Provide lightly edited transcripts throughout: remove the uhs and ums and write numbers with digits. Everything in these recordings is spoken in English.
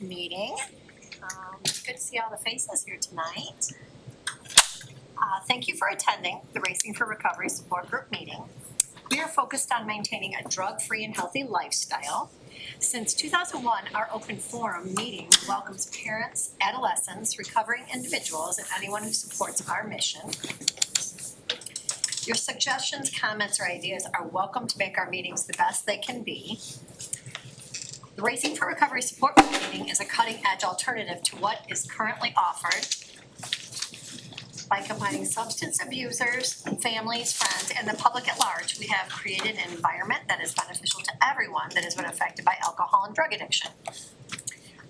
meeting. It's good to see all the faces here tonight. Thank you for attending the Racing for Recovery Support Group meeting. We are focused on maintaining a drug-free and healthy lifestyle. Since 2001, our open forum meeting welcomes parents, adolescents, recovering individuals, and anyone who supports our mission. Your suggestions, comments, or ideas are welcome to make our meetings the best they can be. The Racing for Recovery Support Group meeting is a cutting-edge alternative to what is currently offered by combining substance abusers, families, friends, and the public at large. We have created an environment that is beneficial to everyone that has been affected by alcohol and drug addiction.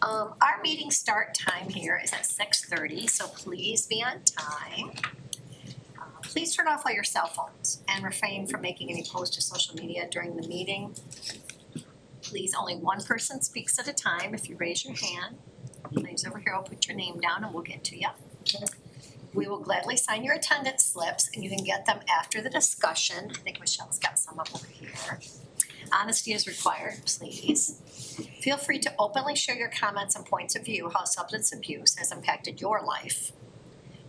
Our meeting start time here is at 6:30, so please be on time. Please turn off all your cell phones and refrain from making any posts to social media during the meeting. Please, only one person speaks at a time. If you raise your hand, please over here, I'll put your name down and we'll get to you. We will gladly sign your attendance slips and you can get them after the discussion. I think Michelle's got some up over here. Honesty is required, please. Feel free to openly share your comments and points of view how substance abuse has impacted your life.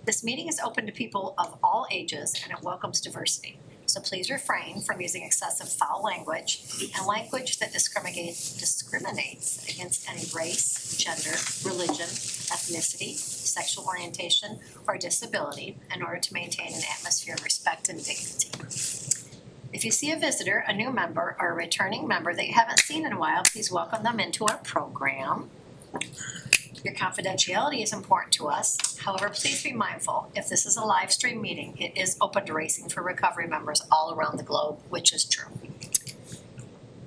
This meeting is open to people of all ages and it welcomes diversity. So please refrain from using excessive foul language and language that discriminates against any race, gender, religion, ethnicity, sexual orientation, or disability in order to maintain an atmosphere of respect and dignity. If you see a visitor, a new member, or a returning member that you haven't seen in a while, please welcome them into our program. Your confidentiality is important to us. However, please be mindful, if this is a live stream meeting, it is open to Racing for Recovery members all around the globe, which is true.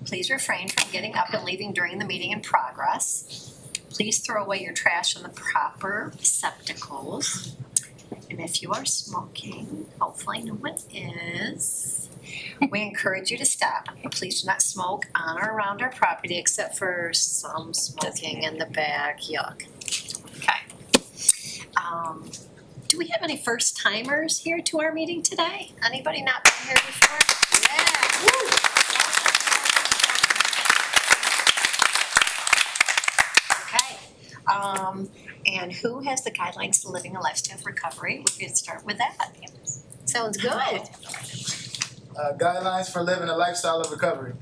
Please refrain from getting up and leaving during the meeting in progress. Please throw away your trash in the proper receptacles. And if you are smoking, hopefully no one is, we encourage you to stop. Please do not smoke on or around our property except for some smoking in the back. Yuck. Okay. Do we have any first timers here to our meeting today? Anybody not been here before? Yeah. Woo. Okay. And who has the guidelines to living a lifestyle of recovery? We can start with that. Sounds good. Guidelines for living a lifestyle of recovery.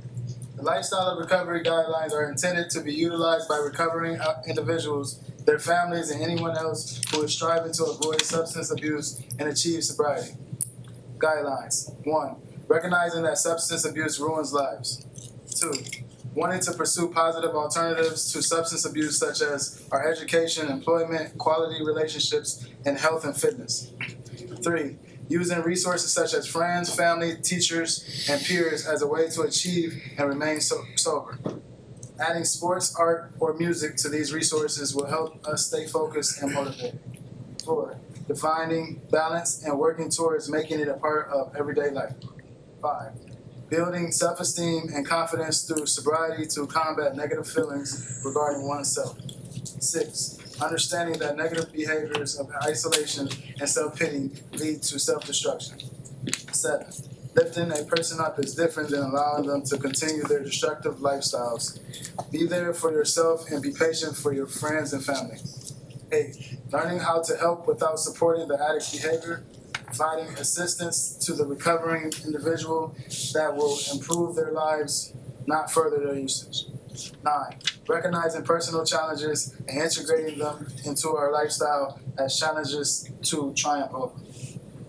The lifestyle of recovery guidelines are intended to be utilized by recovering individuals, their families, and anyone else who is striving to avoid substance abuse and achieve sobriety. Guidelines. 1. Recognizing that substance abuse ruins lives. 2. Wanting to pursue positive alternatives to substance abuse such as our education, employment, quality relationships, and health and fitness. 3. Using resources such as friends, family, teachers, and peers as a way to achieve and remain sober. Adding sports, art, or music to these resources will help us stay focused and motivated. 4. Defining balance and working towards making it a part of everyday life. 5. Building self-esteem and confidence through sobriety to combat negative feelings regarding oneself. 6. Understanding that negative behaviors of isolation and self-pity lead to self-destruction. 7. Lifting a person up is different than allowing them to continue their destructive lifestyles. Be there for yourself and be patient for your friends and family. 8. Learning how to help without supporting the addict's behavior. Providing assistance to the recovering individual that will improve their lives, not further their usage. 9. Recognizing personal challenges and integrating them into our lifestyle as challenges to triumph over.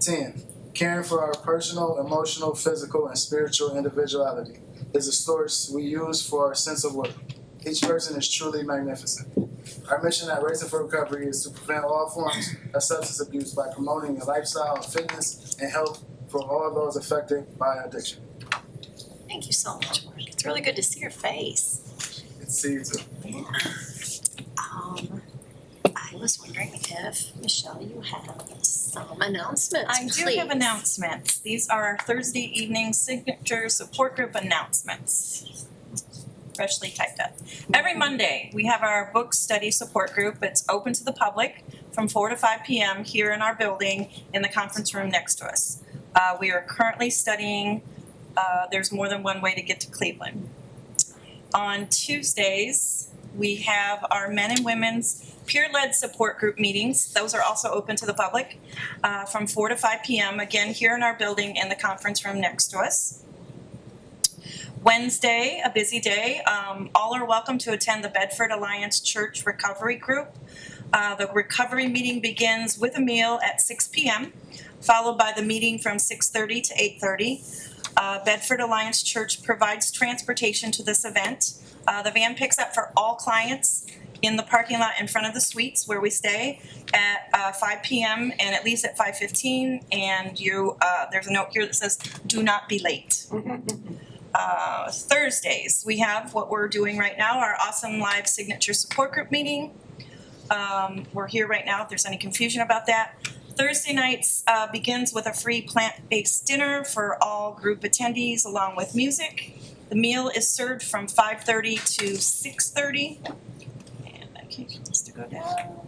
10. Caring for our personal, emotional, physical, and spiritual individuality is a source we use for our sense of worth. Each person is truly magnificent. Our mission at Racing for Recovery is to prevent all forms of substance abuse by promoting a lifestyle of fitness and health for all those affected by addiction. Thank you so much, Mark. It's really good to see your face. Good to see you too. Yeah. I was wondering if, Michelle, you have some announcements, I do please. have announcements. These are Thursday evening signature support group announcements. Freshly typed up. Every Monday, we have our book study support group. It's open to the public from 4 to 5 p.m. here in our building in the conference room next to us. We are currently studying There's More Than One Way to Get to Cleveland. On Tuesdays, we have our men and women's peer-led support group meetings. Those are also open to the public from 4 to 5 p.m. Again, here in our building in the conference room next to us. Wednesday, a busy day. All are welcome to attend the Bedford Alliance Church Recovery Group. The recovery meeting begins with a meal at 6 p.m., followed by the meeting from 6:30 to 8:30. Bedford Alliance Church provides transportation to this event. The van picks up for all clients in the parking lot in front of the suites where we stay at 5 p.m. and at least at 5:15. And there's a note here that says, "Do not be late." Thursdays, we have what we're doing right now, our awesome live signature support group meeting. We're here right now if there's any confusion about that. Thursday nights begins with a free plant-based dinner for all group attendees along with music. The meal is served from 5:30 to 6:30. And I can't get this to go down.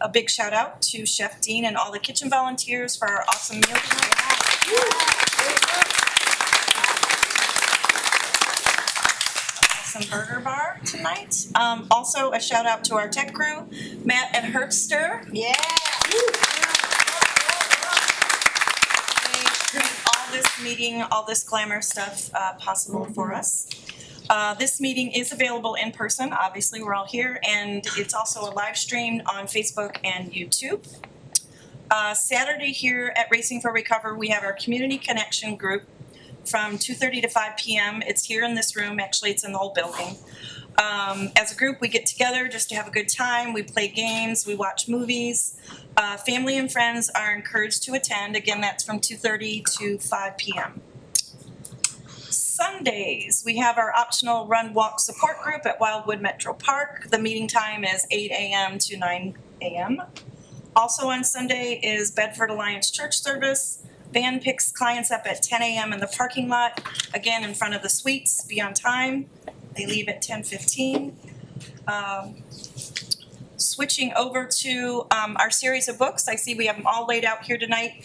A big shout out to Chef Dean and all the kitchen volunteers for our awesome meal tonight. Awesome burger bar tonight. Also a shout out to our tech crew, Matt and Herbster. Yeah. They made all this meeting, all this glamour stuff possible for us. This meeting is available in person, obviously we're all here, and it's also a live stream on Facebook and YouTube. Saturday here at Racing for Recovery, we have our community connection group from 2:30 to 5 p.m. It's here in this room, actually it's in the whole building. As a group, we get together just to have a good time, we play games, we watch movies. Family and friends are encouraged to attend, again that's from 2:30 to 5 p.m. Sundays, we have our optional run walk support group at Wildwood Metro Park. The meeting time is 8 a.m. to 9 a.m. Also on Sunday is Bedford Alliance Church service. Van picks clients up at 10 a.m. in the parking lot, again in front of the suites, be on time. They leave at 10:15. Switching over to our series of books, I see we have them all laid out here tonight.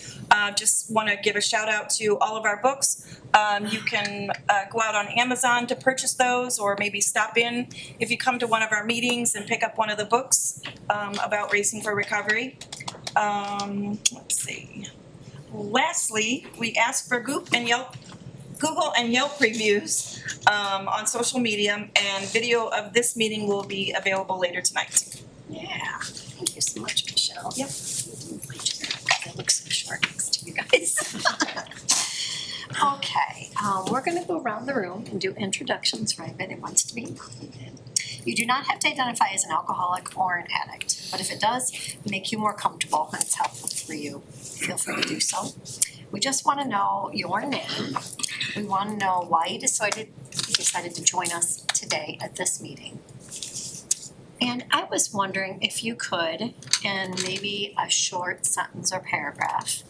Just want to give a shout out to all of our books. You can go out on Amazon to purchase those, or maybe stop in if you come to one of our meetings and pick up one of the books about Racing for Recovery. Let's see. Lastly, we ask for Google and Yelp reviews on social media, and video of this meeting will be available later tonight. Yeah, thank you so much, Michelle. Yep. I look so short next to you guys. Okay, we're gonna go around the room and do introductions for anybody that wants to be included. You do not have to identify as an alcoholic or an addict, but if it does make you more comfortable and it's helpful for you, feel free to do so. We just want to know your name. We want to know why you decided to join us today at this meeting. And I was wondering if you could, in maybe a short sentence or paragraph,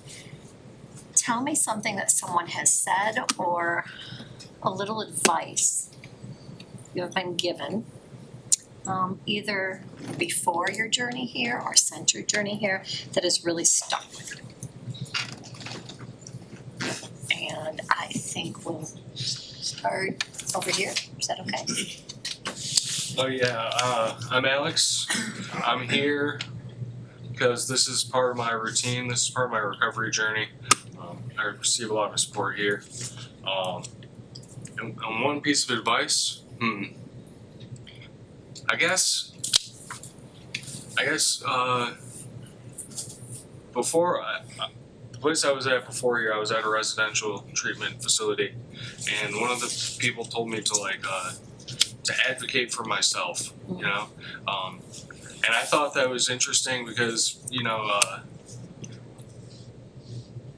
tell me something that someone has said or a little advice you have been given, either before your journey here or since your journey here, that has really stuck with you. And I think we'll start over here. Is that okay? Oh yeah, I'm Alex. I'm here because this is part of my routine. This is part of my recovery journey. I receive a lot of support here. And one piece of advice, I guess before the place I was at before here, I was at a residential treatment facility, and one of the people told me to advocate for myself, you know, and I thought that was interesting because, you know,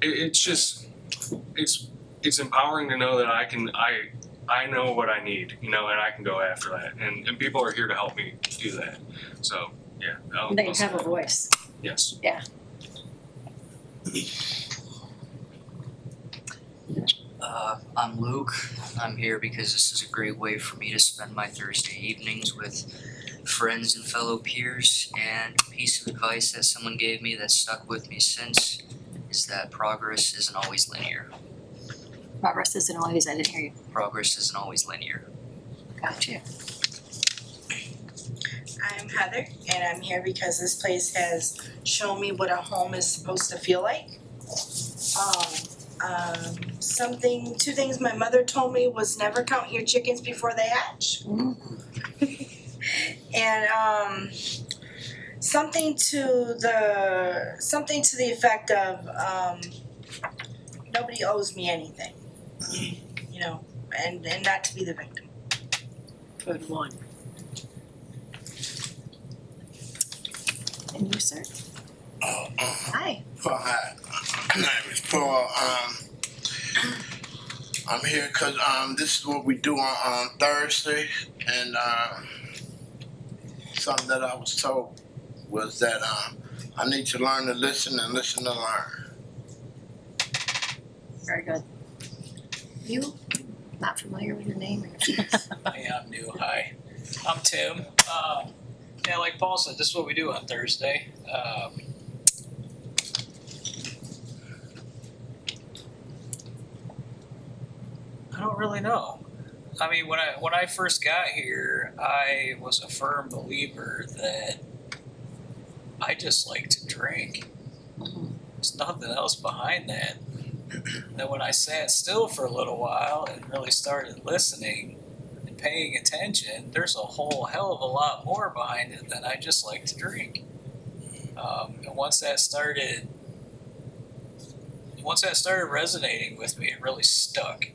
it's empowering to know that I know what I need, you know, and I can go after that, and people are here to help me do that. So yeah, They have a voice. Yes. Yeah. I'm Luke. I'm here because this is a great way for me to spend my Thursday evenings with friends and fellow peers. And a piece of advice that someone gave me that stuck with me since is that progress isn't always linear. Progress isn't always, I didn't hear you. Progress isn't always linear. Gotcha. I'm Heather, and I'm here because this place has shown me what a home is supposed to feel like. Two things my mother told me was never count your chickens before they hatch. And something to the effect of nobody owes me anything, you know, and not to be the victim. Good one. And you, sir? Hi. Hi, my name is Paul. I'm here because this is what we do on Thursday, and something that I was told was that I need to learn to listen and listen to learn. Very good. You, not familiar with your name or your Yeah, I'm new. Hi, I'm Tim. Yeah, like Paul said, this is what we do on Thursday. I don't really know. I mean, when I first got here, I was a firm believer that I just like to drink. There's nothing else behind that. Then when I sat still for a little while and really started listening and paying attention, there's a whole hell of a lot more behind it than I just like to drink. And once that started resonating with me, it really stuck.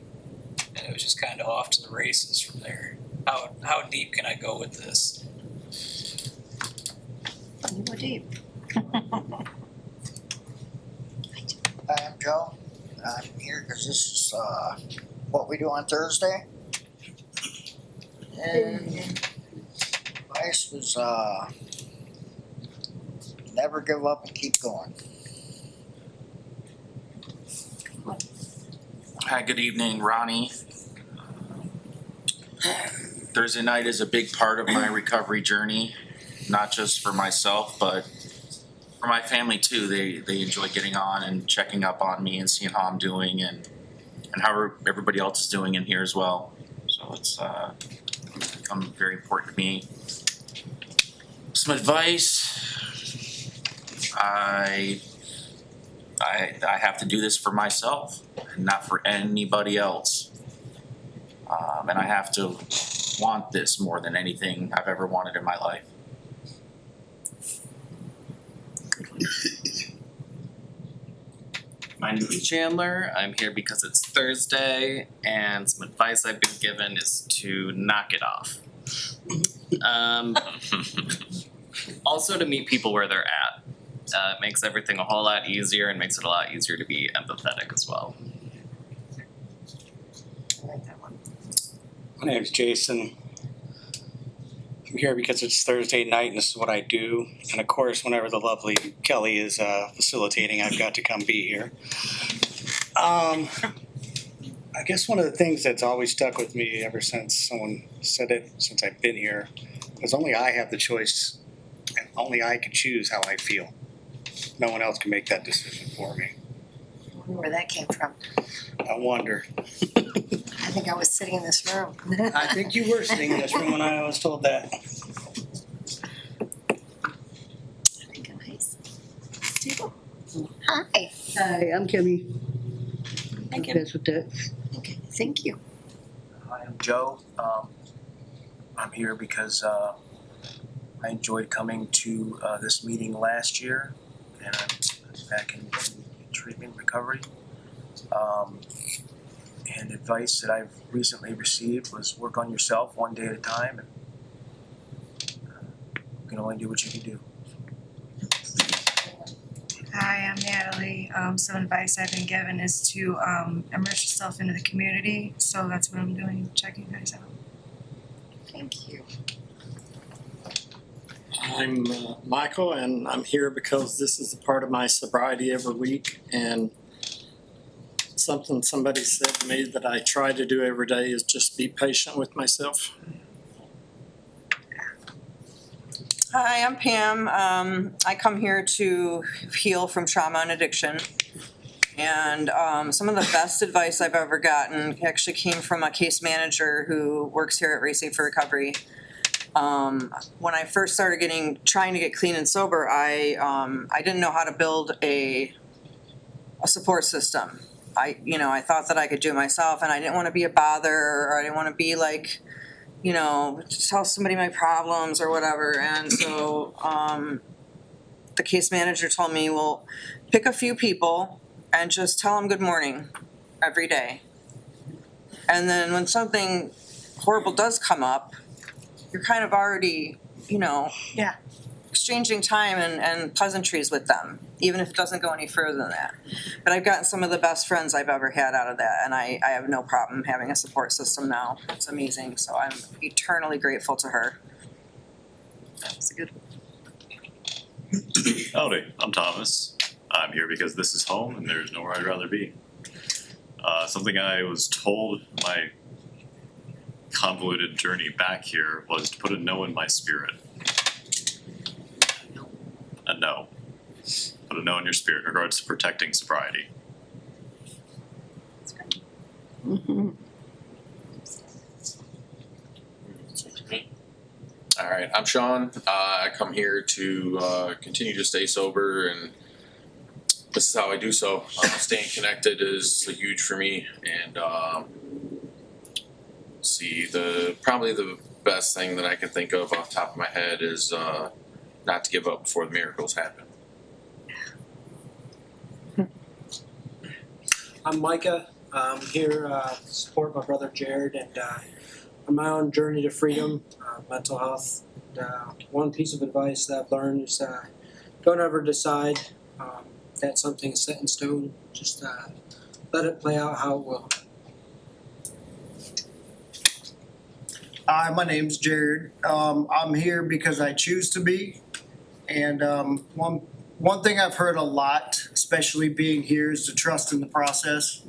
And it was just kind of off to the races from there. How deep can I go with this? You go deep. Hi, I'm Joe. I'm here because this is what we do on Thursday. And advice was never give up and keep going. Hi, good evening, Ronnie. Thursday night is a big part of my recovery journey, not just for myself, but for my family too. They enjoy getting on and checking up on me and seeing how I'm doing and how everybody else is doing in here as well. So it's become very important to me. Some advice. I have to do this for myself and not for anybody else. And I have to want this more than anything I've ever wanted in my life. My name is Chandler. I'm here because it's Thursday, and some advice I've been given is to knock it off. Also to meet people where they're at. It makes everything a whole lot easier and makes it a lot easier to be empathetic as well. I like that one. My name's Jason. I'm here because it's Thursday night and this is what I do. And of course, whenever the lovely Kelly is facilitating, I've got to come be here. I guess one of the things that's always stuck with me ever since someone said it, since I've been here, is only I have the choice and only I can choose how I feel. No one else can make that decision for me. I wonder where that came from. I wonder. I think I was sitting in this room. I think you were sitting in this room when I was told that. Very guys. Steve. Hi. Hi, I'm Kimmy. Hi, Kim. That's with that. Okay, thank you. Hi, I'm Joe. I'm here because I enjoyed coming to this meeting last year, and I'm back in treatment recovery. And advice that I've recently received was work on yourself one day at a time, and you can only do what you can do. Hi, I'm Natalie. Some advice I've been given is to immerse yourself into the community, so that's what I'm doing, checking you guys out. Thank you. I'm Michael, and I'm here because this is a part of my sobriety every week, and something somebody said to me that I try to do every day is just be patient with myself. Hi, I'm Pam. I come here to heal from trauma and addiction. And some of the best advice I've ever gotten actually came from a case manager who works here at Racing for Recovery. When I first started trying to get clean and sober, I didn't know how to build a support system. I thought that I could do it myself, and I didn't want to be a bother, or I didn't want to be like, tell somebody my problems or whatever. And so the case manager told me, well, pick a few people and just tell them good morning every day. And then when something horrible does come up, you're kind of already, Yeah. exchanging time and pleasantries with them, even if it doesn't go any further than that. But I've gotten some of the best friends I've ever had out of that, and I have no problem having a support system now. It's amazing, so I'm eternally grateful to her. That's a good one. Howdy, I'm Thomas. I'm here because this is home and there's nowhere I'd rather be. Something I was told my convoluted journey back here was to put a no in my spirit. A no. Put a no in your spirit in regards to protecting sobriety. All right, I'm Sean. I come here to continue to stay sober, and this is how I do so. Staying connected is huge for me, and probably the best thing that I can think of off the top of my head is not to give up before the miracles happen. I'm Micah. I'm here to support my brother Jared and on my own journey to freedom, mental health. One piece of advice that I've learned is don't ever decide that something's set in stone. Just let it play out how it will. Hi, my name's Jared. I'm here because I choose to be. And one thing I've heard a lot, especially being here, is to trust in the process.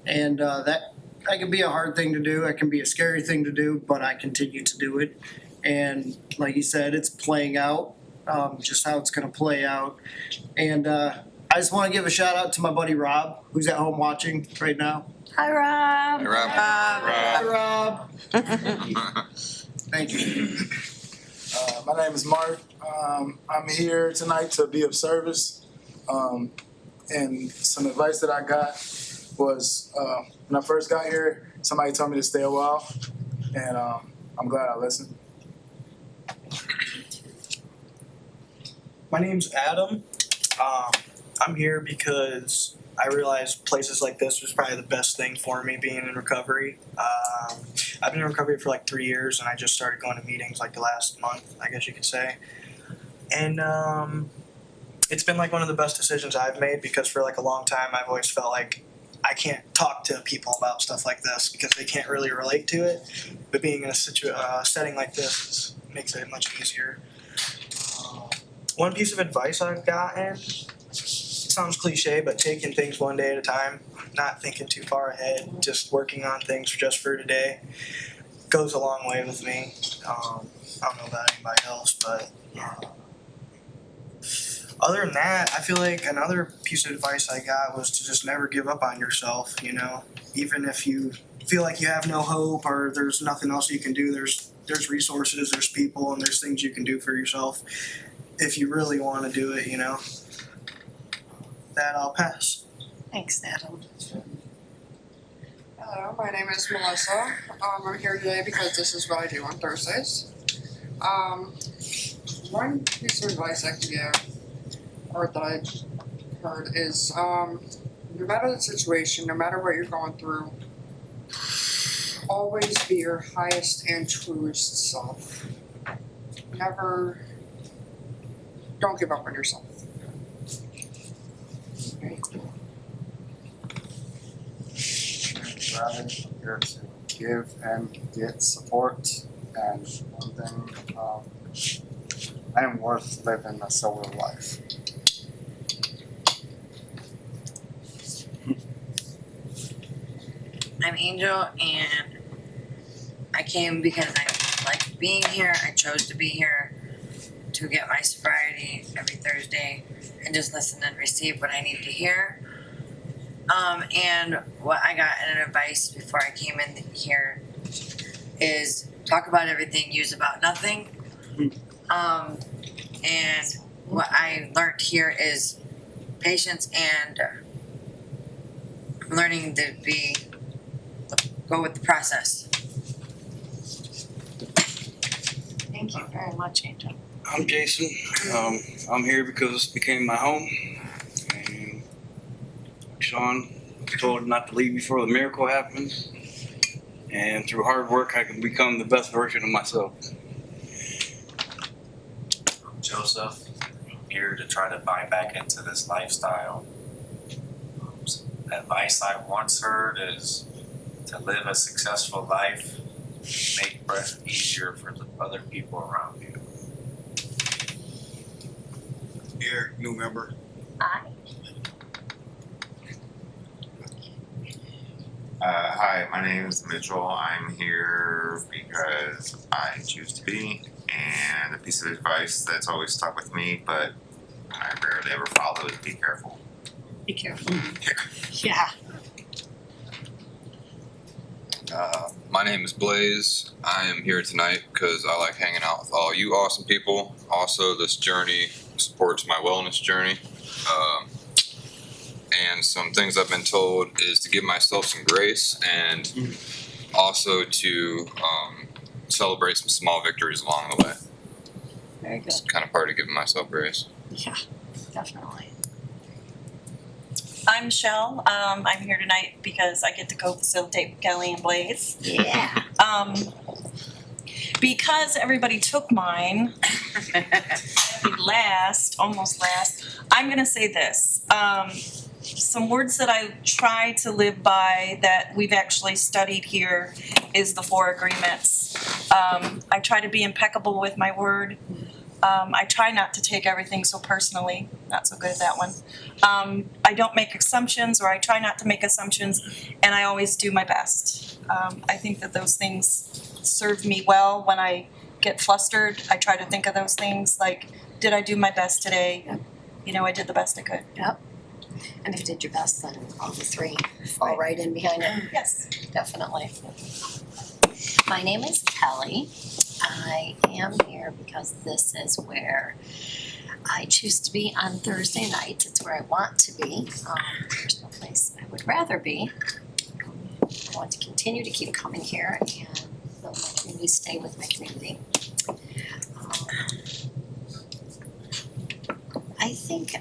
And that can be a hard thing to do. It can be a scary thing to do, but I continue to do it. And like you said, it's playing out, just how it's going to play out. And I just want to give a shout out to my buddy Rob, who's at home watching right now. Hi, Rob. Hey, Rob. Hi, Rob. Thank you. My name is Mark. I'm here tonight to be of service. And some advice that I got was when I first got here, somebody told me to stay a while, and I'm glad I listened. My name's Adam. I'm here because I realized places like this was probably the best thing for me being in recovery. I've been in recovery for like 3 years, and I just started going to meetings like the last month, I guess you could say. And it's been like one of the best decisions I've made, because for like a long time I've always felt like I can't talk to people about stuff like this because they can't really relate to it. But being in a setting like this makes it much easier. One piece of advice I've gotten, sounds cliche, but taking things one day at a time, not thinking too far ahead, just working on things just for today goes a long way with me. I don't know about anybody else, but other than that, I feel like another piece of advice I got was to just never give up on yourself, even if you feel like you have no hope or there's nothing else you can do, there's resources, there's people, and there's things you can do for yourself if you really want to do it, That I'll pass. Thanks, Adam. Hello, my name is Melissa. I'm here today because this is what I do on Thursdays. One piece of advice I can give, or that I've heard, is no matter the situation, no matter what you're going through, always be your highest and truest self. Don't give up on yourself. Ryan, here to give and get support, and one thing, I am worth living a sober life. I'm Angel, and I came because I like being here. I chose to be here to get my sobriety every Thursday and just listen and receive what I need to hear. And what I got in advice before I came in here is talk about everything, use about nothing. And what I learned here is patience, and learning to go with the process. Thank you very much, Angel. I'm Jason. I'm here because this became my home. And Sean was told not to leave before the miracle happens. And through hard work, I can become the best version of myself. Joseph, I'm here to try to buy back into this lifestyle. Advice I once heard is to live a successful life, make breath easier for the other people around you. Here, new member. Hi. Hi, my name is Mitchell. I'm here because I choose to be, and a piece of advice that's always stuck with me, but I rarely ever follow is be careful. Be careful. Yeah. My name is Blaze. I am here tonight because I like hanging out with all you awesome people. Also, this journey supports my wellness journey. And some things I've been told is to give myself some grace, and also to celebrate some small victories along the way. Very good. It's kind of part of giving myself grace. Yeah, definitely. I'm Shell. I'm here tonight because I get to co-facilitate with Kelly and Blaze. Yeah. Because everybody took mine, almost last, I'm gonna say this. Some words that I try to live by that we've actually studied here is the 4 agreements. I try to be impeccable with my word. I try not to take everything so personally, not so good at that one. I don't make assumptions, or I try not to make assumptions, and I always do my best. I think that those things serve me well when I get flustered. I try to think of those things like, did I do my best today? You know, I did the best I could. Yep. And if you did your best, then all the 3 fall right in behind it. Yes. Definitely. My name is Kelly. I am here because this is where I choose to be on Thursday nights. It's where I want to be. There's no place I would rather be. I want to continue to keep coming here and build my community, stay with my community. I think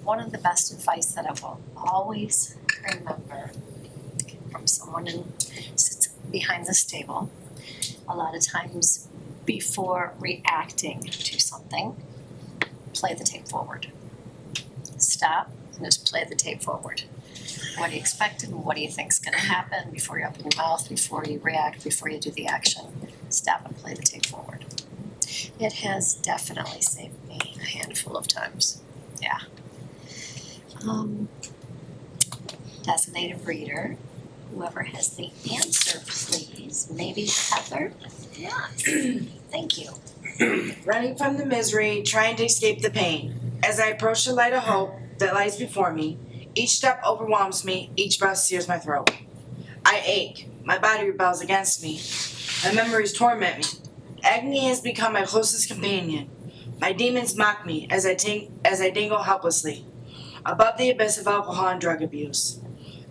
one of the best advice that I will always remember from someone who sits behind this table, a lot of times before reacting to something, play the tape forward. Stop and just play the tape forward. What do you expect and what do you think is going to happen before you open your mouth, before you react, before you do the action? Stop and play the tape forward. It has definitely saved me a handful of times. Yeah. Designated reader. Whoever has the answer, please. Maybe Heather? Yeah. Thank you. Running from the misery, trying to escape the pain. As I approach the light of hope that lies before me, each step overwhelms me, each breath sears my throat. I ache, my body rebels against me, my memories torment me. Agony has become my closest companion. My demons mock me as I dangle helplessly above the abyss of alcohol and drug abuse.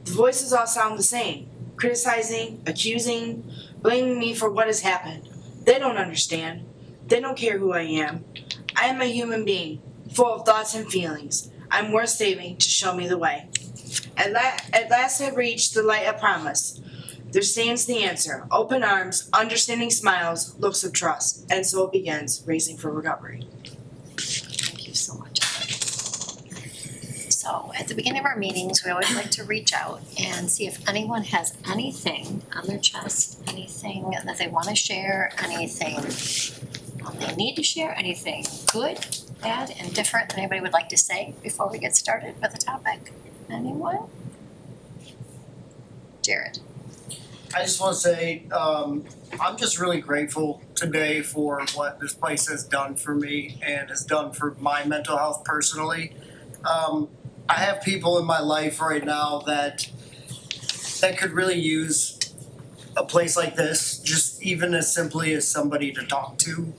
The voices all sound the same, criticizing, accusing, blaming me for what has happened. They don't understand. They don't care who I am. I am a human being, full of thoughts and feelings. I'm worth saving to show me the way. At last I reach the light of promise. There stands the answer. Open arms, understanding smiles, looks of trust. And so it begins, Racing for Recovery. Thank you so much. So at the beginning of our meetings, we always like to reach out and see if anyone has anything on their chest, anything that they want to share, anything they need to share, anything good, bad, and different that anybody would like to say before we get started with the topic. Anyone? Jared. I just want to say, I'm just really grateful today for what this place has done for me and has done for my mental health personally. I have people in my life right now that could really use a place like this, just even as simply as somebody to talk to.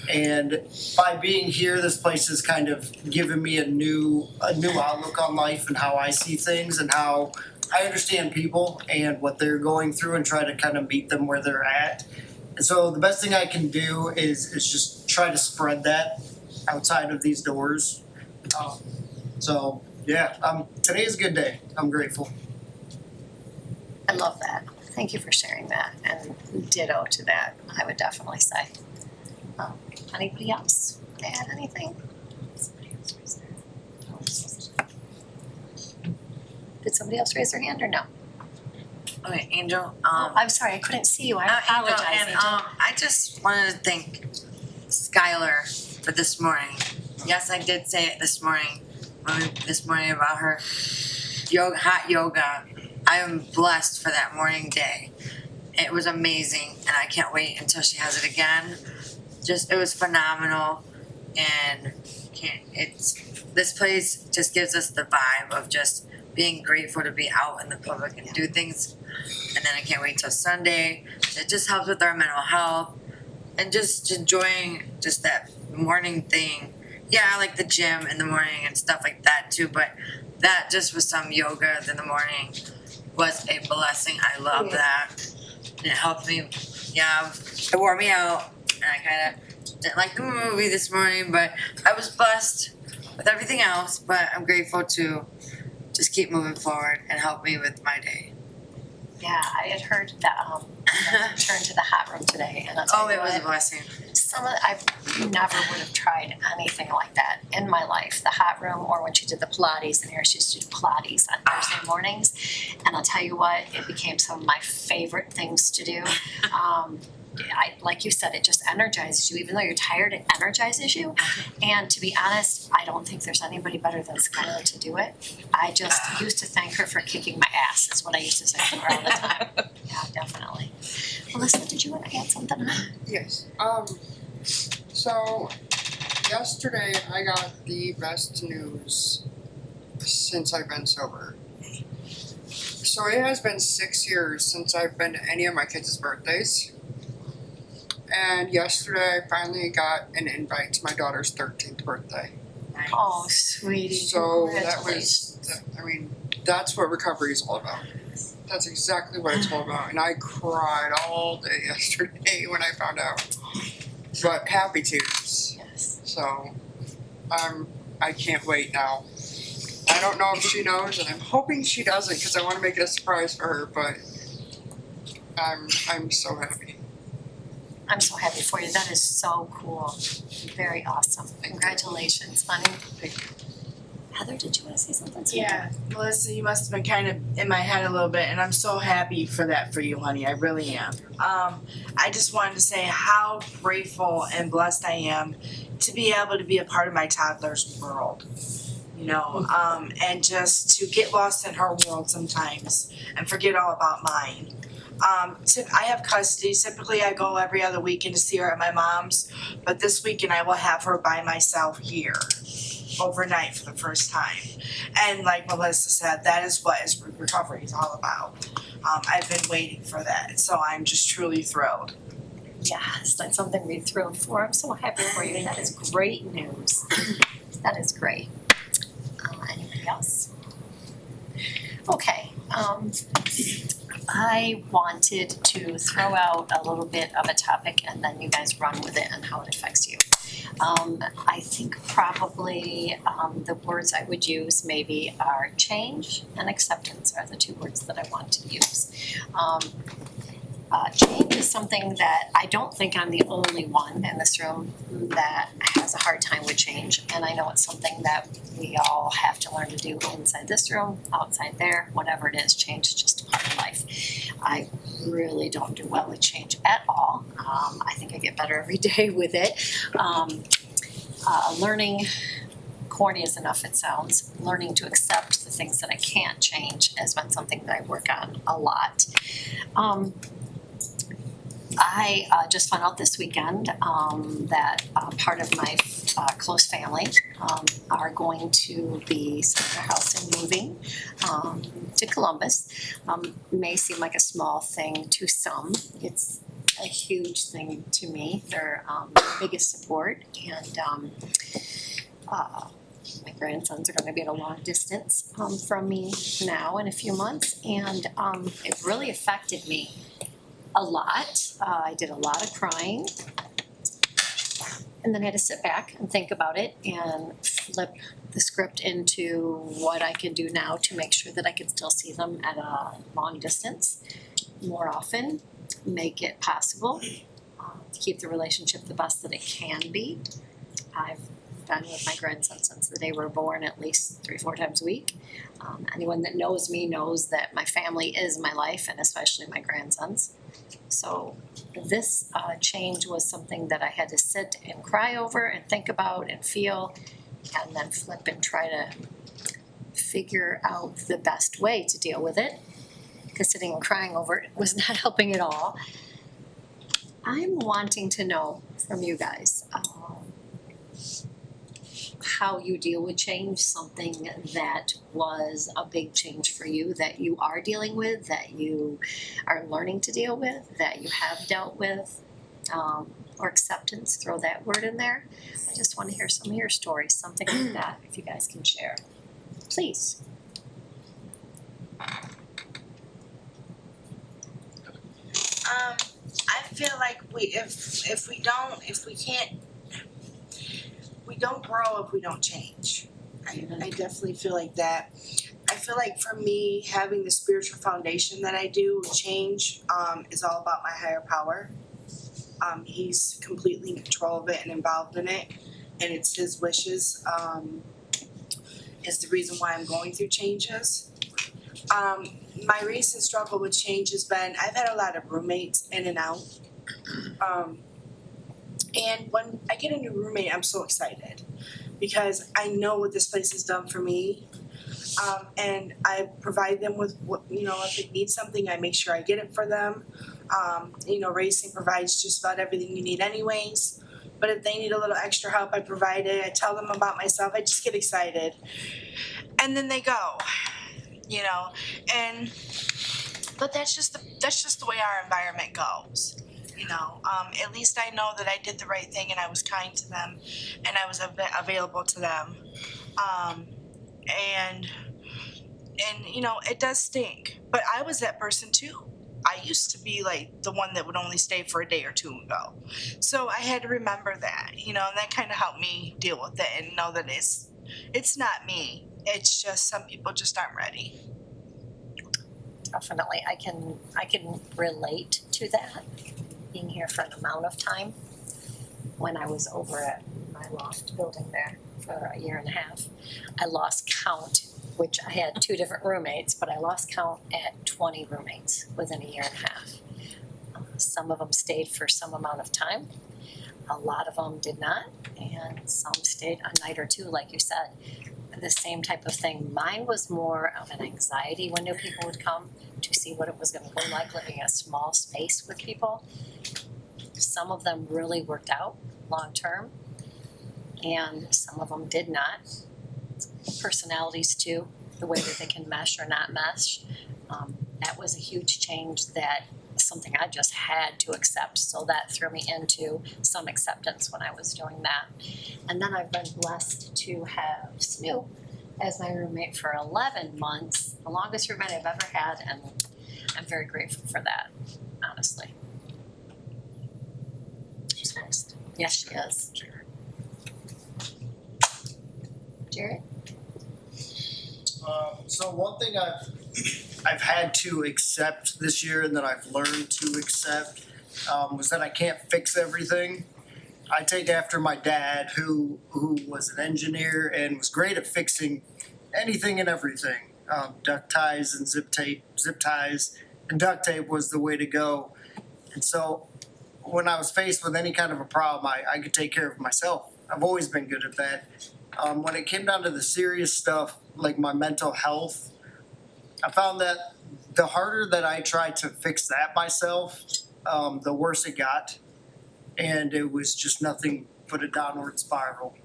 And by being here, this place has kind of given me a new outlook on life and how I see things and how I understand people and what they're going through and try to kind of meet them where they're at. And so the best thing I can do is just try to spread that outside of these doors. So yeah, today is a good day. I'm grateful. I love that. Thank you for sharing that, and ditto to that, I would definitely say. Anybody else add anything? Did somebody else raise their hand or no? Okay, Angel, Oh, I'm sorry, I couldn't see you, I apologize, Angel, and, Angel. I just wanted to thank Skylar for this morning. Yes, I did say it this morning, about her hot yoga. I am blessed for that morning day. It was amazing, and I can't wait until she has it again. It was phenomenal, and this place just gives us the vibe of just being grateful to be out in the public and do things. And then I can't wait till Sunday. It just helps with our mental health and just enjoying just that morning thing. Yeah, I like the gym in the morning and stuff like that too, but that just with some yoga in the morning was a blessing. I love that. And it helped me. Yeah, it wore me out, and I kind of didn't like the movie this morning, but I was blessed with everything else. But I'm grateful to just keep moving forward and help me with my day. Yeah, I had heard that return to the hot room today, and I'll tell you it was a what, blessing. I never would have tried anything like that in my life. The hot room, or when she did the Pilates, and here she used to do Pilates on Thursday mornings. And I'll tell you what, it became some of my favorite things to do. Like you said, it just energizes you. Even though you're tired, it energizes you. And to be honest, I don't think there's anybody better than Skylar to do it. I just used to thank her for kicking my ass, is what I used to say to her all the time. Yeah, definitely. Melissa, did you want to add something? Yes. So yesterday I got the best news since I've been sober. So it has been 6 years since I've been to any of my kids' birthdays. And yesterday I finally got an invite to my daughter's 13th birthday. Oh, sweetie. So that's what recovery is all about. That's exactly what it's all about. And I cried all day yesterday when I found out. But happy tears. Yes. So I can't wait now. I don't know if she knows, and I'm hoping she doesn't because I want to make it a surprise for her, but I'm so happy. I'm so happy for you. That is so cool. Very awesome. Congratulations, honey. Heather, did you want to say something? Yeah, Melissa, you must have been kind of in my head a little bit, and I'm so happy for that for you, honey. I really am. I just wanted to say how grateful and blessed I am to be able to be a part of my toddler's world. You know, and just to get lost in her world sometimes and forget all about mine. I have custody. Typically, I go every other weekend to see her at my mom's, but this weekend I will have her by myself here overnight for the first time. And like Melissa said, that is what recovery is all about. I've been waiting for that, so I'm just truly thrilled. Yes, that's something we're thrilled for. I'm so happy for you. That is great news. That is great. Anybody else? Okay. I wanted to throw out a little bit of a topic and then you guys run with it and how it affects you. I think probably the words I would use maybe are change and acceptance are the two words that I want to use. Change is something that I don't think I'm the only one in this room that has a hard time with change. And I know it's something that we all have to learn to do inside this room, outside there, whatever it is. Change is just a part of life. I really don't do well with change at all. I think I get better every day with it. Learning, corny as enough it sounds, learning to accept the things that I can't change has been something that I work on a lot. I just found out this weekend that part of my close family are going to be selling their house and moving to Columbus. May seem like a small thing to some. It's a huge thing to me. They're biggest support, and my grandsons are going to be at a long distance from me now in a few months, and it really affected me a lot. I did a lot of crying, and then I had to sit back and think about it and flip the script into what I can do now to make sure that I can still see them at a long distance more often, make it possible to keep the relationship the best that it can be. I've been with my grandson since the day we were born, at least 3-4 times a week. Anyone that knows me knows that my family is my life, and especially my grandsons. So this change was something that I had to sit and cry over and think about and feel, and then flip and try to figure out the best way to deal with it, because sitting and crying over it was not helping at all. I'm wanting to know from you guys how you deal with change, something that was a big change for you, that you are dealing with, that you are learning to deal with, that you have dealt with, or acceptance, throw that word in there. I just want to hear some of your stories, something like that, if you guys can share. Please. I feel like we don't grow if we don't change. I definitely feel like that. I feel like for me, having the spiritual foundation that I do, change is all about my higher power. He's completely in control of it and involved in it, and it's his wishes is the reason why I'm going through changes. My recent struggle with change has been I've had a lot of roommates in and out. And when I get a new roommate, I'm so excited because I know what this place has done for me. And I provide them with what, if they need something, I make sure I get it for them. Racing provides just about everything you need anyways. But if they need a little extra help, I provide it. I tell them about myself. I just get excited. And then they go, but that's just the way our environment goes. At least I know that I did the right thing and I was kind to them and I was available to them. And it does stink, but I was that person too. I used to be like the one that would only stay for a day or two and go. So I had to remember that, and that kind of helped me deal with it and know that it's not me. It's just some people just aren't ready. Definitely, I can relate to that. Being here for an amount of time, when I was over at my loft building there for 1.5 years, I lost count, which I had 2 different roommates, but I lost count at 20 roommates within 1.5 years. Some of them stayed for some amount of time. A lot of them did not, and some stayed a night or 2, like you said. The same type of thing. Mine was more of an anxiety when new people would come to see what it was going to go like living in a small space with people. Some of them really worked out long term, and some of them did not. Personalities too, the way that they can mesh or not mesh. That was a huge change, that something I just had to accept, so that threw me into some acceptance when I was doing that. And then I've been blessed to have Snoop as my roommate for 11 months, the longest roommate I've ever had, and I'm very grateful for that, honestly. She's next. Yes, she is. Jared? So one thing I've had to accept this year and that I've learned to accept was that I can't fix everything. I take after my dad, who was an engineer and was great at fixing anything and everything. Duct ties and zip ties, and duct tape was the way to go. And so when I was faced with any kind of a problem, I could take care of myself. I've always been good at that. When it came down to the serious stuff, like my mental health, I found that the harder that I tried to fix that myself, the worse it got. And it was just nothing but a downward spiral,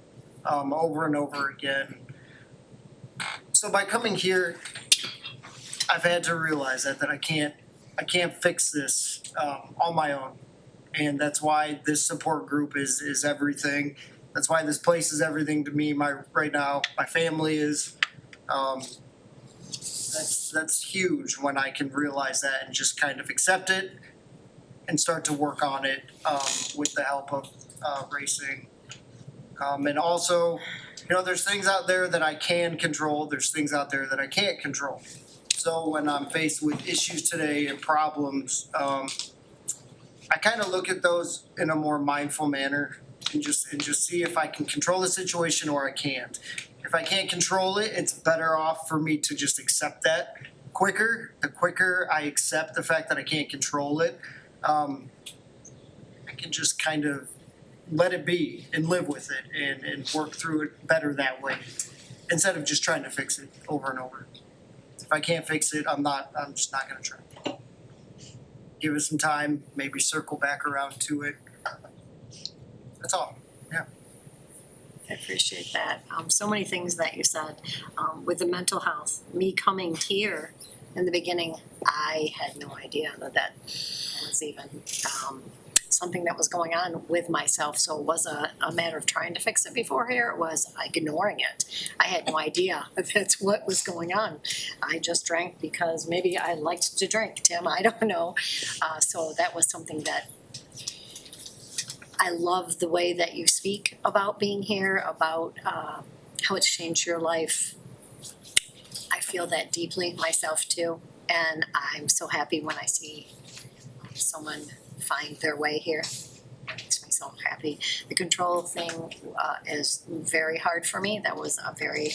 over and over again. So by coming here, I've had to realize that I can't fix this, on my own. And that's why this support group is everything. That's why this place is everything to me. Right now, my family is. That's huge when I can realize that and just kind of accept it and start to work on it, with the help of racing. And also, there's things out there that I can control. There's things out there that I can't control. So when I'm faced with issues today and problems, I kind of look at those in a more mindful manner and just see if I can control the situation or I can't. If I can't control it, it's better off for me to just accept that quicker. The quicker I accept the fact that I can't control it, I can just kind of let it be and live with it and work through it better that way, instead of just trying to fix it over and over. If I can't fix it, I'm just not gonna try. Give it some time, maybe circle back around to it. That's all. Yeah. I appreciate that. So many things that you said, with the mental health, me coming here in the beginning, I had no idea that was even, something that was going on with myself. So it was a matter of trying to fix it before here. It was ignoring it. I had no idea if that's what was going on. I just drank because maybe I liked to drink, Tim, I don't know. So that was something that I love the way that you speak about being here, about how it's changed your life. I feel that deeply myself too. And I'm so happy when I see someone find their way here. It makes me so happy. The control thing is very hard for me. That was a very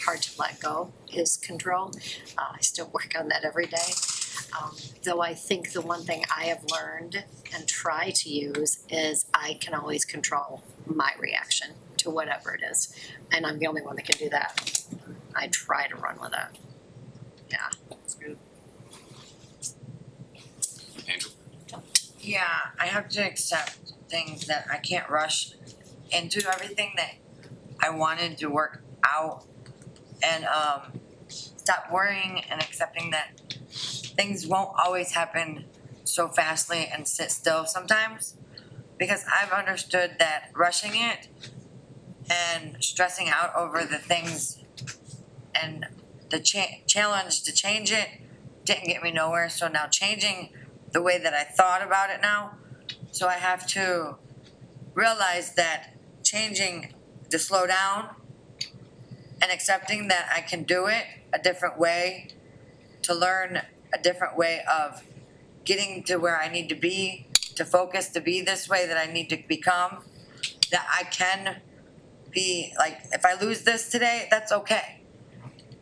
hard to let go, is control. I still work on that every day. Though I think the one thing I have learned and try to use is I can always control my reaction to whatever it is. And I'm the only one that can do that. I try to run with it. Yeah. That's good. Angel? Yeah, I have to accept things that I can't rush into everything that I wanted to work out, and stop worrying and accepting that things won't always happen so fastly and sit still sometimes, because I've understood that rushing it and stressing out over the things and the challenge to change it didn't get me nowhere. So now changing the way that I thought about it now, so I have to realize that changing to slow down and accepting that I can do it a different way, to learn a different way of getting to where I need to be, to focus, to be this way that I need to become, that I can be, like, if I lose this today, that's okay.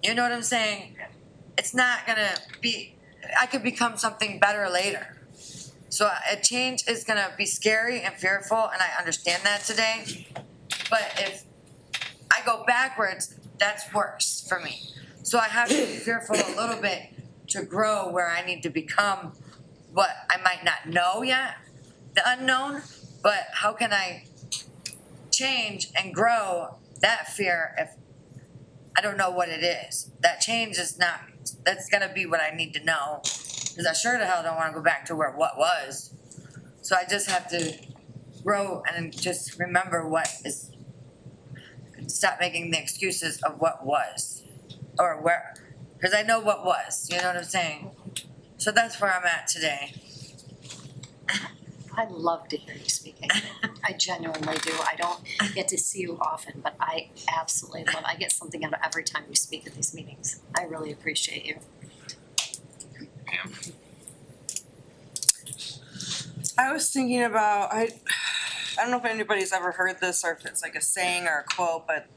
You know what I'm saying? It's not gonna be, I could become something better later. So a change is gonna be scary and fearful, and I understand that today. But if I go backwards, that's worse for me. So I have to be fearful a little bit to grow where I need to become what I might not know yet, the unknown, but how can I change and grow that fear if I don't know what it is? That change is not, that's gonna be what I need to know, because I sure the hell don't wanna go back to where what was. So I just have to grow and just remember what is, stop making the excuses of what was, or where, because I know what was, you know what I'm saying? So that's where I'm at today. I love to hear you speaking. I genuinely do. I don't get to see you often, but I absolutely love, I get something out of every time you speak at these meetings. I really appreciate you. Pam? I was thinking about, I don't know if anybody's ever heard this or if it's like a saying or a quote, but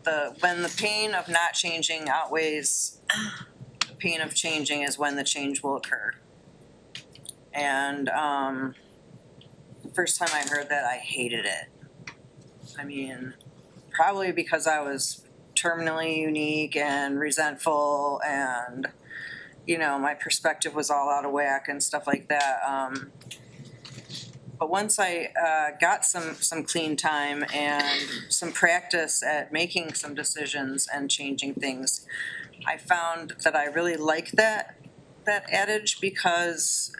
when the pain of not changing outweighs the pain of changing is when the change will occur. And the first time I heard that, I hated it. I mean, probably because I was terminally unique and resentful, and, you know, my perspective was all out of whack and stuff like that. But once I got some clean time and some practice at making some decisions and changing things, I found that I really like that adage, because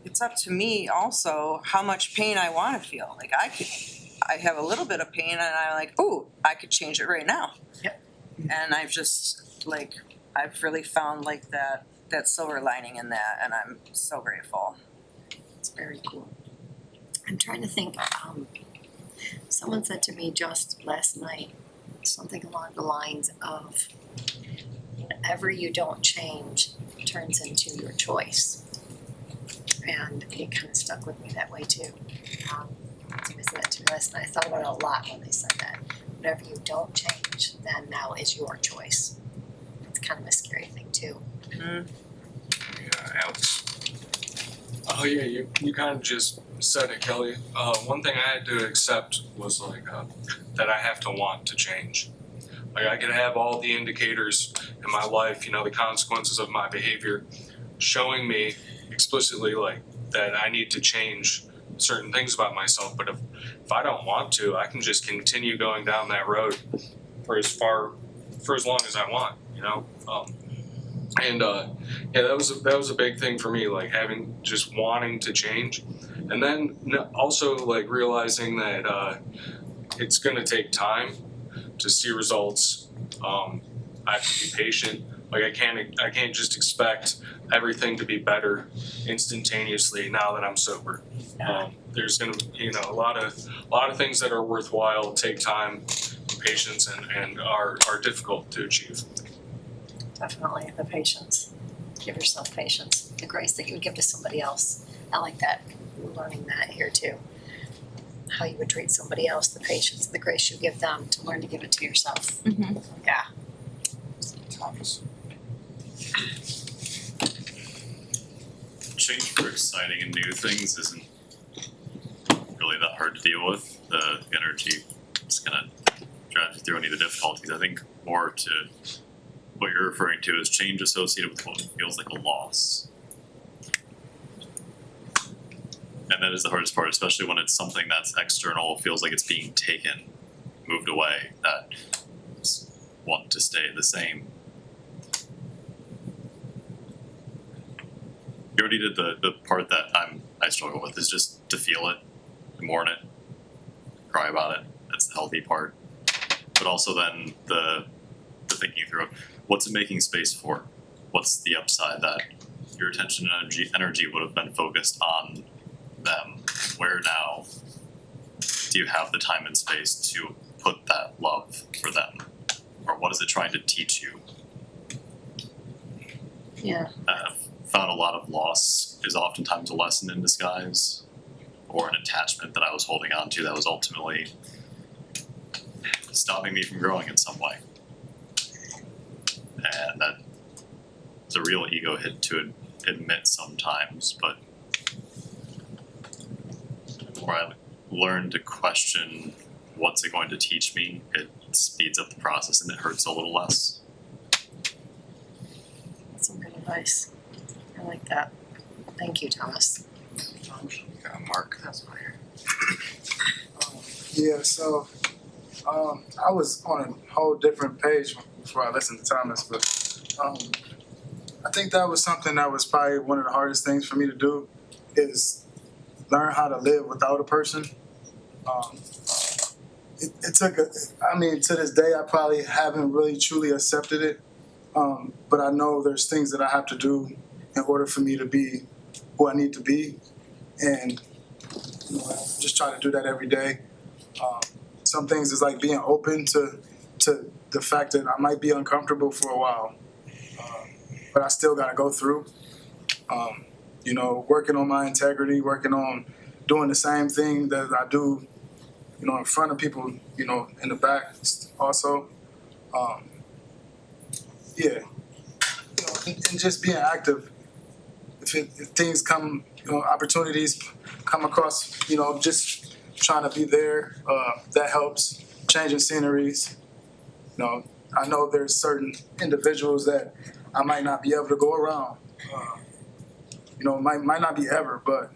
it's up to me also how much pain I wanna feel. Like I have a little bit of pain and I'm like, ooh, I could change it right now. Yep. And I've just I've really found like that silver lining in that, and I'm so grateful. It's very cool. I'm trying to think, someone said to me just last night, something along the lines of, whatever you don't change turns into your choice. And it kind of stuck with me that way too. Somebody said that to me last night. I thought about it a lot when they said that. Whatever you don't change, then now is your choice. It's kind of a scary thing too. Mm. Yeah, Alex. Oh yeah, you kind of just said it, Kelly. One thing I had to accept was that I have to want to change. Like I could have all the indicators in my life, the consequences of my behavior, showing me explicitly that I need to change certain things about myself. But if I don't want to, I can just continue going down that road for as long as I want, that was a big thing for me, having just wanting to change, and then also realizing that it's going to take time to see results. I have to be patient. I can't just expect everything to be better instantaneously now that I'm sober. There's gonna a lot of things that are worthwhile take time, patience, and are difficult to achieve. Definitely the patience. Give yourself patience. The grace that you would give to somebody else. I like that. We're learning that here too. How you would treat somebody else, the patience, the grace you give them to learn to give it to yourself. Mm-hmm. Yeah. Thomas. Change for exciting and new things isn't really that hard to deal with. The energy is gonna drive you through any of the difficulties. I think more to what you're referring to is change associated with what feels like a loss. And that is the hardest part, especially when it's something that's external, feels like it's being taken, moved away, that want to stay the same. You already did the part that I struggle with, is just to feel it, to mourn it, cry about it. That's the healthy part. But also then the thinking through what's it making space for? What's the upside that your attention and energy would have been focused on them? Where now do you have the time and space to put that love for them? Or what is it trying to teach you? Yeah. I've found a lot of loss is oftentimes a lesson in disguise, or an attachment that I was holding on to that was ultimately stopping me from growing in some way. And that's a real ego hit to admit sometimes, but the more I learn to question what's it going to teach me, it speeds up the process and it hurts a little less. That's some good advice. I like that. Thank you, Thomas. Mark. Yeah, so I was on a whole different page before I listened to Thomas, but I think that was something that was probably one of the hardest things for me to do, is learn how to live without a person. It took to this day I probably haven't really truly accepted it, but I know there's things that I have to do in order for me to be who I need to be, and I just try to do that every day. Some things is like being open to the fact that I might be uncomfortable for a while, but I still gotta go through. Working on my integrity, working on doing the same thing that I do, in front of people, in the back also. And just being active. If things come, opportunities come across, just trying to be there, that helps. Changing sceneries. I know there's certain individuals that I might not be able to go around. Might not be ever, but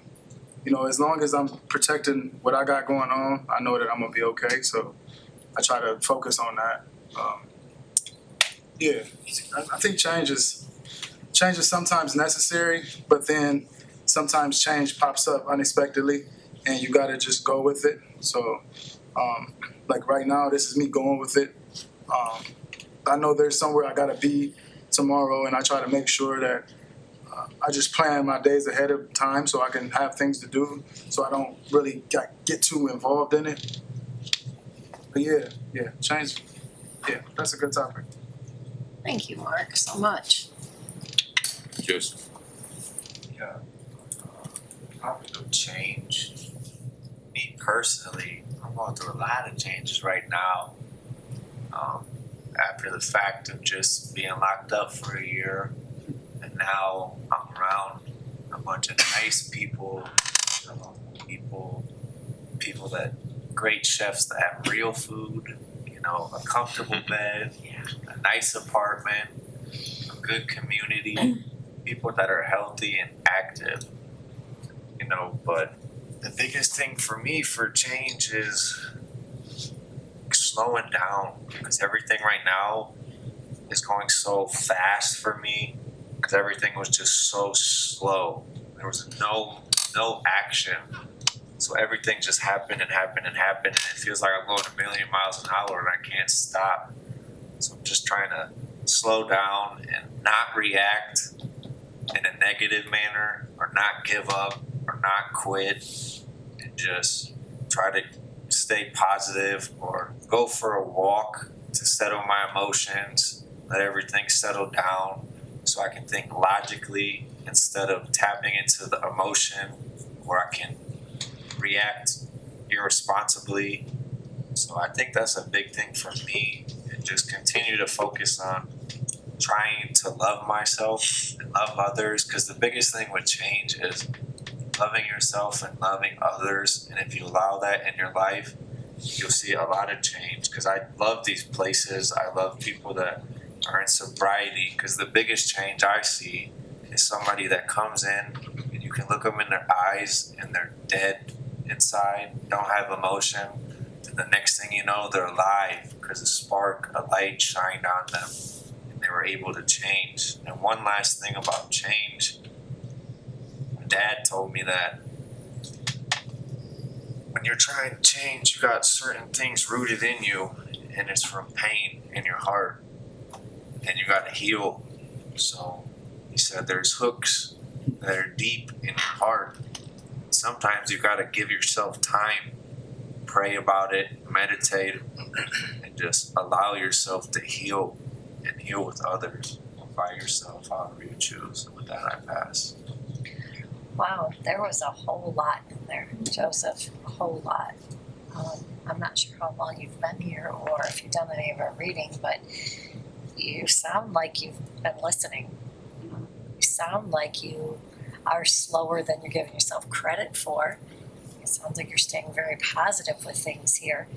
you know, as long as I'm protecting what I got going on, I know that I'm gonna be okay. So I try to focus on that. Yeah, I think change is sometimes necessary, but then sometimes change pops up unexpectedly, and you gotta just go with it. So, like right now, this is me going with it. I know there's somewhere I gotta be tomorrow, and I try to make sure that I just plan my days ahead of time so I can have things to do, so I don't really get too involved in it. But yeah, change. Yeah, that's a good topic. Thank you, Mark, so much. Cheers. Yeah. Topic of change. Me personally, I'm going through a lot of changes right now. After the fact of just being locked up for a year, and now I'm around a bunch of nice people, people that great chefs that have real food, you know, a comfortable bed, a nice apartment, a good community, people that are healthy and active, you know. But the biggest thing for me for change is slowing down, because everything right now is going so fast for me, because everything was just so slow. There was no action. So everything just happened and happened and happened, and it feels like I'm going a million miles an hour and I can't stop. So I'm just trying to slow down and not react in a negative manner, or not give up, or not quit, and just try to stay positive, or go for a walk to settle my emotions, let everything settle down so I can think logically instead of tapping into the emotion where I can react irresponsibly. So I think that's a big thing for me, and just continue to focus on trying to love myself and love others, because the biggest thing with change is loving yourself and loving others. And if you allow that in your life, you'll see a lot of change. Because I love these places, I love people that are in sobriety, because the biggest change I see is somebody that comes in and you can look them in their eyes and they're dead inside, don't have emotion, and the next thing you know, they're alive because a spark, a light shined on them and they were able to change. And one last thing about change, my dad told me that when you're trying to change, you got certain things rooted in you, and it's from pain in your heart, and you got to heal. So he said there's hooks that are deep in your heart. Sometimes you got to give yourself time, pray about it, meditate, and just allow yourself to heal, and heal with others or by yourself, however you choose. With that, I pass. Wow, there was a whole lot in there, Joseph, a whole lot. I'm not sure how long you've been here or if you've done any of our reading, but you sound like you've been listening. You sound like you are slower than you're giving yourself credit for. It sounds like you're staying very positive with things here.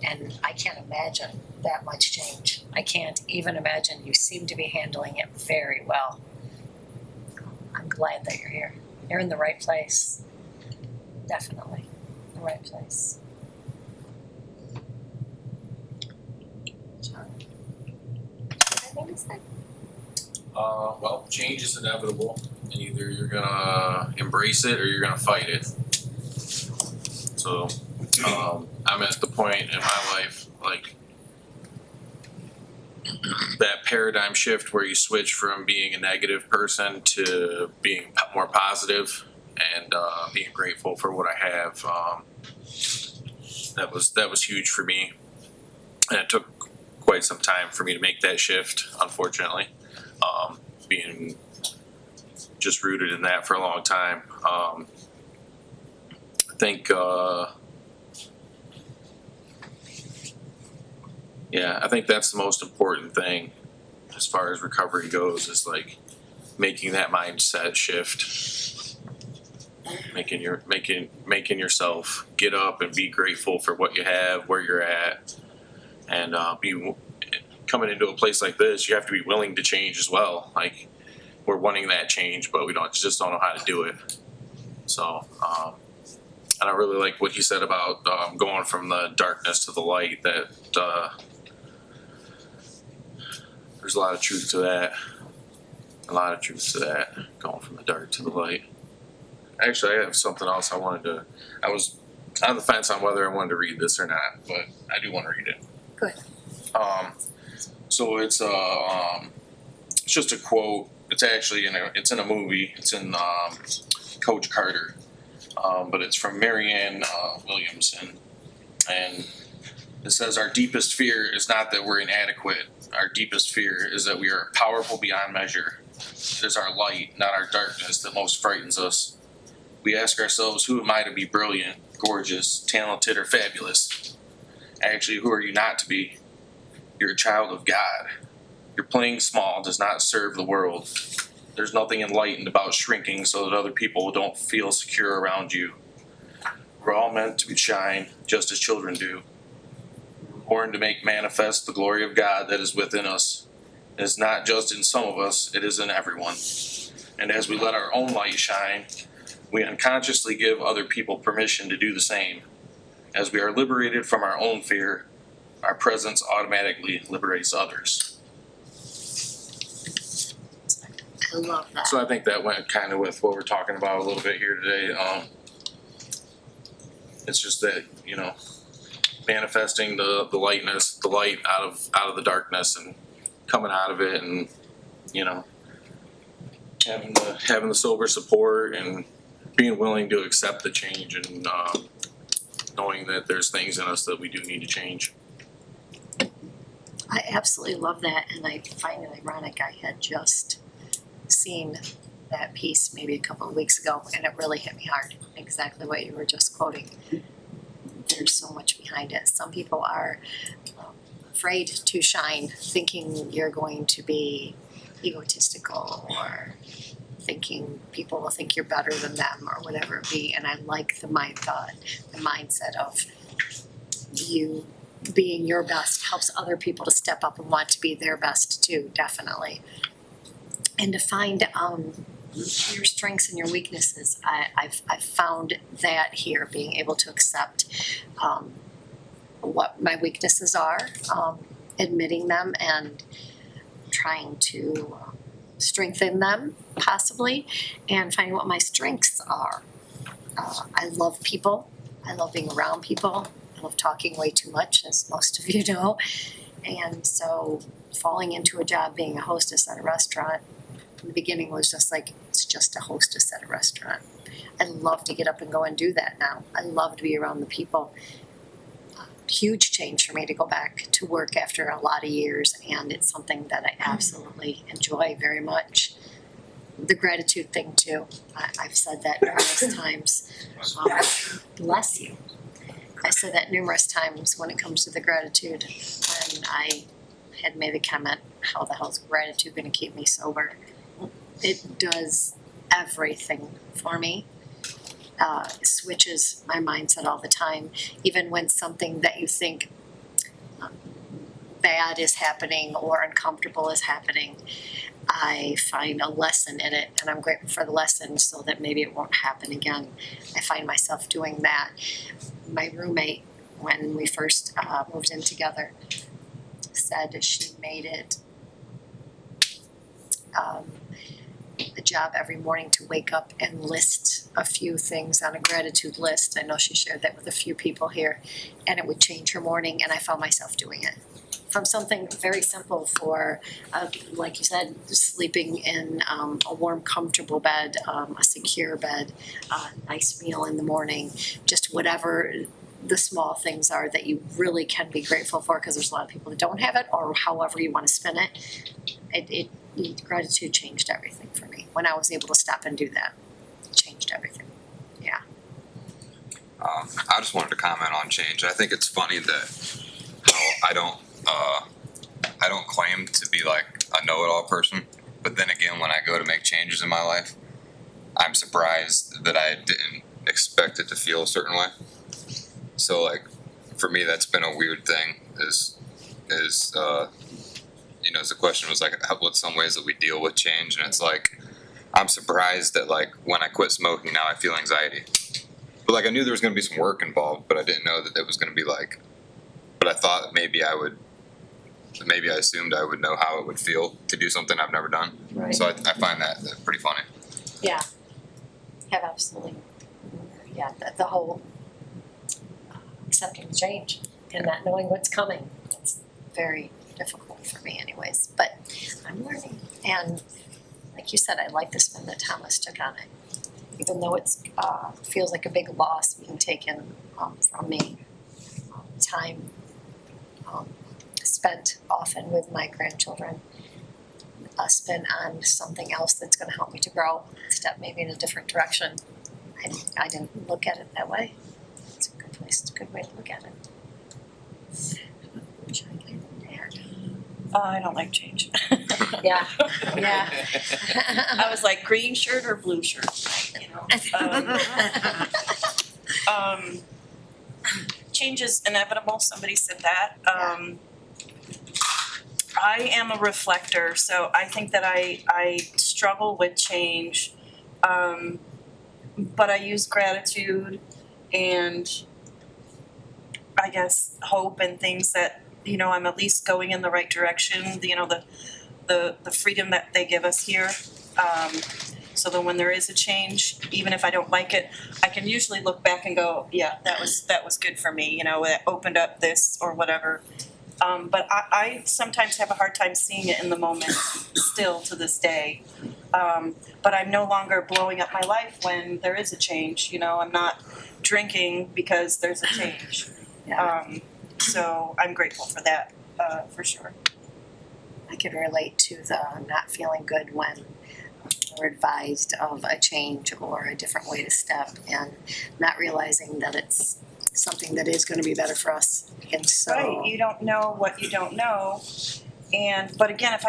And I can't imagine that much change. I can't even imagine. You seem to be handling it very well. I'm glad that you're here. You're in the right place. Definitely the right place. John, anything to say? Well, change is inevitable, and either you're gonna embrace it or you're gonna fight it. So, I'm at the point in my life, like, that paradigm shift where you switch from being a negative person to being more positive and being grateful for what I have. That was huge for me, and it took quite some time for me to make that shift, unfortunately. Being just rooted in that for a long time. I think I think that's the most important thing as far as recovery goes, is like making that mindset shift, making yourself get up and be grateful for what you have, where you're at, and coming into a place like this, you have to be willing to change as well. Like, we're wanting that change, but we don't know how to do it. So, and I really like what he said about going from the darkness to the light. That there's a lot of truth to that. A lot of truth to that, going from the dark to the light. Actually, I have something else I was on the fence on whether I wanted to read this or not, but I do want to read it. Good. So it's just a quote. It's actually it's in a movie. It's in Coach Carter, but it's from Marianne Williamson, and it says, "Our deepest fear is not that we're inadequate. Our deepest fear is that we are powerful beyond measure. It is our light, not our darkness, that most frightens us. We ask ourselves, who am I to be brilliant, gorgeous, talented, or fabulous? Actually, who are you not to be? You're a child of God. Your playing small does not serve the world. There's nothing enlightened about shrinking so that other people don't feel secure around you. We're all meant to shine, just as children do. We're born to make manifest the glory of God that is within us. It is not just in some of us, it is in everyone. And as we let our own light shine, we unconsciously give other people permission to do the same. As we are liberated from our own fear, our presence automatically liberates others." I love that. So I think that went kind of with what we're talking about a little bit here today. It's just that, manifesting the lightness, the light out of the darkness, and coming out of it, and having the sober support and being willing to accept the change, and knowing that there's things in us that we do need to change. I absolutely love that, and I find it ironic. I had just seen that piece maybe a couple of weeks ago, and it really hit me hard. Exactly what you were just quoting. There's so much behind it. Some people are afraid to shine, thinking you're going to be egotistical, or thinking people will think you're better than them, or whatever it be. And I like the mindset of you being your best helps other people to step up and want to be their best too, definitely. And to find your strengths and your weaknesses. I've found that here, being able to accept what my weaknesses are, admitting them, and trying to strengthen them possibly, and finding what my strengths are. I love people. I love being around people. I love talking way too much, as most of you know. And so falling into a job being a hostess at a restaurant in the beginning was just like, it's just a hostess at a restaurant. I love to get up and go and do that now. I love to be around the people. Huge change for me to go back to work after a lot of years, and it's something that I absolutely enjoy very much. The gratitude thing too. I've said that numerous times. Bless you. I said that numerous times when it comes to the gratitude, when I had made a comment, how the hell is gratitude going to keep me sober? It does everything for me. Switches my mindset all the time. Even when something that you think bad is happening or uncomfortable is happening, I find a lesson in it, and I'm grateful for the lesson so that maybe it won't happen again. I find myself doing that. My roommate, when we first moved in together, said she made it a job every morning to wake up and list a few things on a gratitude list. I know she shared that with a few people here, and it would change her morning, and I found myself doing it. From something very simple for, like you said, sleeping in a warm, comfortable bed, a secure bed, a nice meal in the morning, just whatever the small things are that you really can be grateful for, because there's a lot of people that don't have it, or however you want to spin it. Gratitude changed everything for me. When I was able to stop and do that, it changed everything. Yeah. I just wanted to comment on change. I think it's funny that I don't claim to be like a know-it-all person, but then again, when I go to make changes in my life, I'm surprised that I didn't expect it to feel a certain way. So like, for me, that's been a weird thing. As the question was like, what's some ways that we deal with change, and it's like, I'm surprised that like when I quit smoking now I feel anxiety. But like I knew there was gonna be some work involved, but I didn't know that it was gonna be like, but I thought maybe I assumed I would know how it would feel to do something I've never done. Right. So I find that pretty funny. Yeah. Have absolutely, yeah, the whole accepting the change and not knowing what's coming. It's very difficult for me anyways, but I'm learning. And like you said, I like the spin that Thomas took on it. Even though it's feels like a big loss being taken from me. Time spent often with my grandchildren. A spin on something else that's gonna help me to grow, step maybe in a different direction. I didn't look at it that way. It's a good place, it's a good way to look at it. I don't like change. Yeah, yeah. I was like, green shirt or blue shirt, you know? Change is inevitable, somebody said that. I am a reflector, so I think that I struggle with change. But I use gratitude and I guess hope and things that, you know, I'm at least going in the right direction, you know, the freedom that they give us here. So that when there is a change, even if I don't like it, I can usually look back and go, yeah, that was good for me, you know, it opened up this or whatever. But I sometimes have a hard time seeing it in the moment still to this day. But I'm no longer blowing up my life when there is a change, you know, I'm not drinking because there's a change. So I'm grateful for that, for sure. I could relate to the not feeling good when we're advised of a change or a different way to step and not realizing that it's something that is gonna be better for us. And so. Right, you don't know what you don't know. But again, if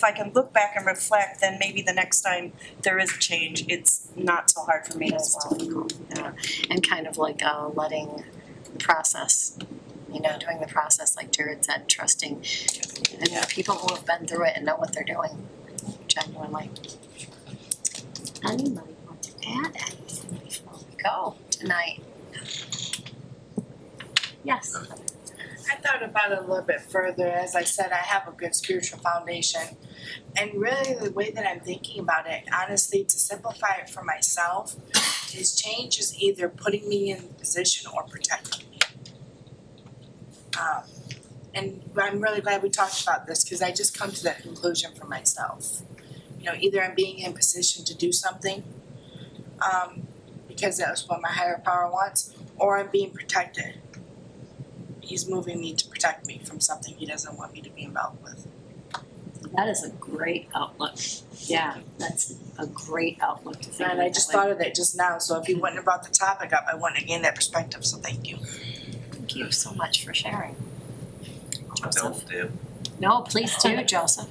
I can look back and reflect, then maybe the next time there is a change, it's not so hard for me as well. Yeah, and kind of like letting the process, you know, doing the process like Jared said, trusting the people who have been through it and know what they're doing, genuinely. Anybody want to add anything before we go tonight? Yes. I thought about it a little bit further. As I said, I have a good spiritual foundation. And really the way that I'm thinking about it, honestly, to simplify it for myself, is change is either putting me in a position or protecting me. And I'm really glad we talked about this because I just come to that conclusion for myself. You know, either I'm being in position to do something because that's what my higher power wants, or I'm being protected. He's moving me to protect me from something he doesn't want me to be involved with. That is a great outlook. Yeah, that's a great outlook to think. And I just thought of that just now, so if you wouldn't have brought the topic up, I wouldn't have gained that perspective, so thank you. Thank you so much for sharing. Joseph? No, please do, Joseph.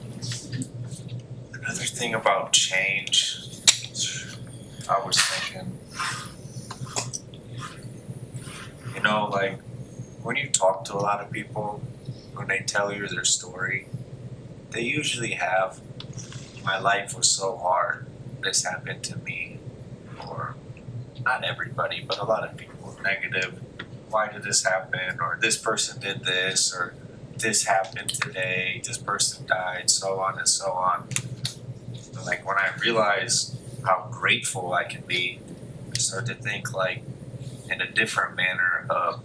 Another thing about change, I was thinking, you know, like when you talk to a lot of people, when they tell you their story, they usually have, my life was so hard, this happened to me, or not everybody, but a lot of people, negative, why did this happen, or this person did this, or this happened today, this person died, so on and so on. But like when I realize how grateful I can be, I start to think like in a different manner of,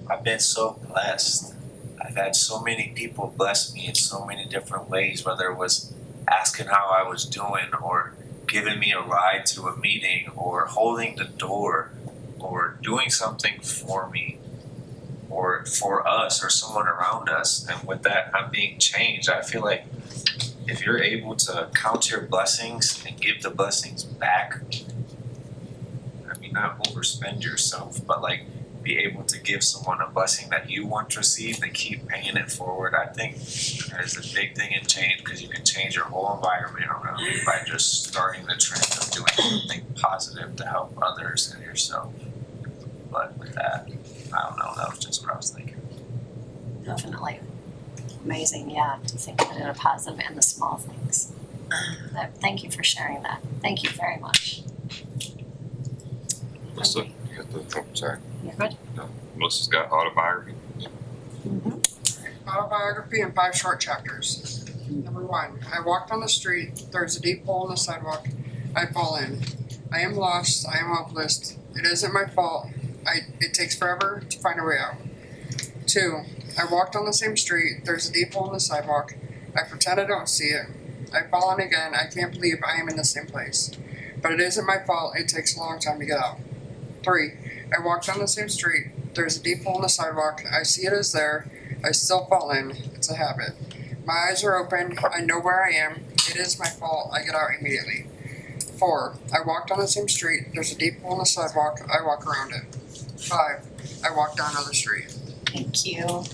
I've been so blessed. I've had so many people bless me in so many different ways, whether it was asking how I was doing or giving me a ride to a meeting or holding the door or doing something for me or for us or someone around us. And with that, I'm being changed. I feel like if you're able to count your blessings and give the blessings back, I mean, not overspend yourself, but like be able to give someone a blessing that you once received and keep paying it forward. I think that is a big thing in change because you can change your whole environment around you by just starting the trend of doing something positive to help others and yourself. But with that, I don't know, that was just what I was thinking. Definitely. Amazing, yeah, to think of it in a positive and the small things. Thank you for sharing that. Thank you very much. Melissa, you got the, oh, sorry. You're good? Melissa's got autobiography. Autobiography in 5 short chapters. Number 1, I walked on the street, there's a deep hole in the sidewalk, I fall in. I am lost, I am hopeless, it isn't my fault, it takes forever to find a way out. 2, I walked on the same street, there's a deep hole in the sidewalk, I pretend I don't see it, I fall in again, I can't believe I am in the same place. But it isn't my fault, it takes a long time to get out. 3, I walked on the same street, there's a deep hole in the sidewalk, I see it is there, I still fall in, it's a habit. My eyes are open, I know where I am, it is my fault, I get out immediately. 4, I walked on the same street, there's a deep hole in the sidewalk, I walk around it. 5, I walk down another street. Thank you.